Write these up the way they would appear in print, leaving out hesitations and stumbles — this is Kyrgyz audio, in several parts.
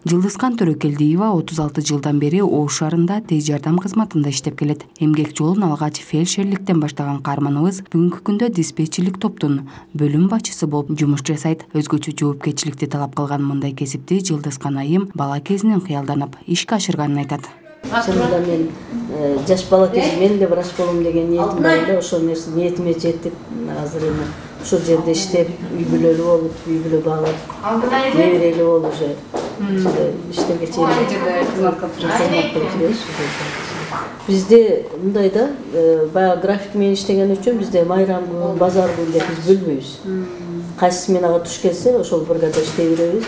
Жылдызкан Төрөкелдиева 36 жылдан бери Ош шаарында тез жардам кызматында иштеп келет. Эмгек жолун алгач фельдшерликтен баштаган каарманыбыз бүгүнкү күндө диспетчерлик топтун бөлүм башчысы болуп жумуш жасайт. Өзгөчө жоопкерчиликти талап кылган мындай кесипти Жылдызкан айым бала кезинен кыялданып ишке ашырганын айтат. Чынында мен жаш бала кезимде мен да врач болом деген ниетим бар эле, ошол нерсе ниетиме жетип, азыр эми ушул жерде иштеп, үй бүлөлүү болуп, үй бүлө багып, неберелүү болуп уже иштеге чейин бизде мындай да, баягы график менен иштеген үчүн бизде майрам күн, базар күн деп биз бөлбөйбүз. Кайсы сменага туш келсе, ошол бригада иштей беребиз.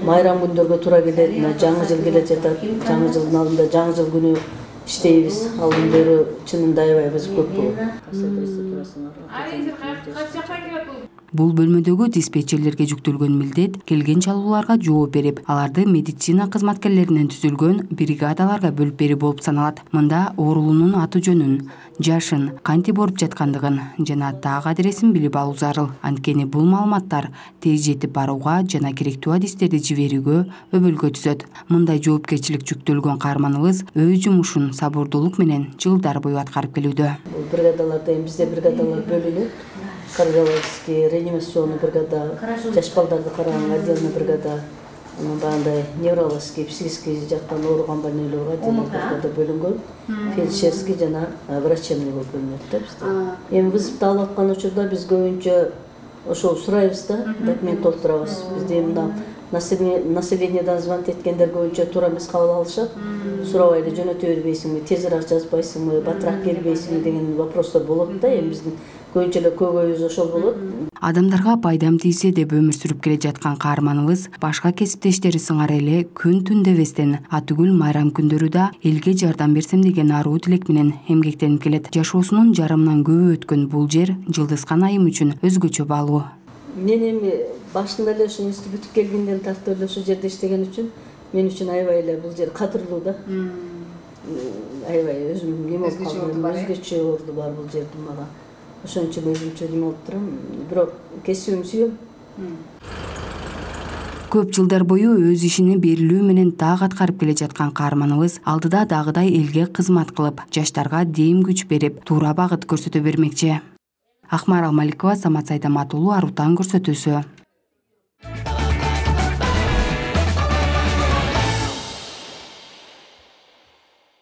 Майрам күндөргө туура келет, жаңы жыл келе жатат. Жаңы жылдын алдында жаңы жыл күнү иштейбиз. Ал күндөрү чынында аябай кызык көп болот. Бул бөлмөдөгү диспетчерлерге жүктөлгөн милдет келген чалууларга жооп берип, аларды медицина кызматкерлеринен түзүлгөн бригадаларга бөлүп берүү болуп саналат. Мында оорулуунун аты жөнүн, жашын, кантип ооруп жаткандыгын жана так адресин билип алуу зарыл. Анткени бул маалыматтар тез жетип барууга жана керектүү адистерди жиберүүгө өбөлгө түзөт. Мындай жоопкерчилик жүктөлгөн каарманыбыз өз жумушун сабырдуулук менен жылдар бою аткарып келүүдө. Бригадаларда бизде бригадалар бөлүнөт. Кардиологический, реанимационный бригада, жаш балдарды караган отдельный бригада, баягындай неврологический, психический жактан ооруган больнойлорго отдельный бригада бөлүнгөн, фельдшерский жана врачебный болуп бөлүнөт да бизде. Эми вызовду алып аткан учурда биз көбүнчө ошол сурайбыз да, документ толтурабыз. Бизде мына населениеден звонить эткендер көбүнчө туура эмес кабыл алышат. Сурабай эле жөнөтө бербейсиңби, тезирээк жазбайсыңбы, батыраак келбейсиңби деген вопростор болот да. Эми биздин көбүнчө эле көйгөйүбүз ошол болот. Адамдарга пайдам тийсе деп өмүр сүрүп келе жаткан каарманыбыз башка кесиптештери сыңары эле күн түн дебестен атүгүл майрам күндөрү да элге жардам берсем деген аруу тилек менен эмгектенип келет. Жашоосунун жарымынан көбү өткөн бул жер Жылдызкан айым үчүн өзгөчө баалуу. Мен эми башында эле ушул институт келгенден тартып эле ушул жерде иштеген үчүн мен үчүн аябай эле бул жер кадырлуу да. Аябай өзүм неме болуп калдым, өзгөчө орду бар бул жердин мага. Ошон үчүн өзүмчө неме болуп турам, бирок кесибимди сүйөм. Көп жылдар бою өз ишини берилүү менен так аткарып келе жаткан каарманыбыз алдыда дагыдай элге кызмат кылып, жаштарга дем күч берип, туура багыт көрсөтө бермекчи. Акмарал Маликова, Самат Сайдамат уулу, Арутан көрсөтүүсү.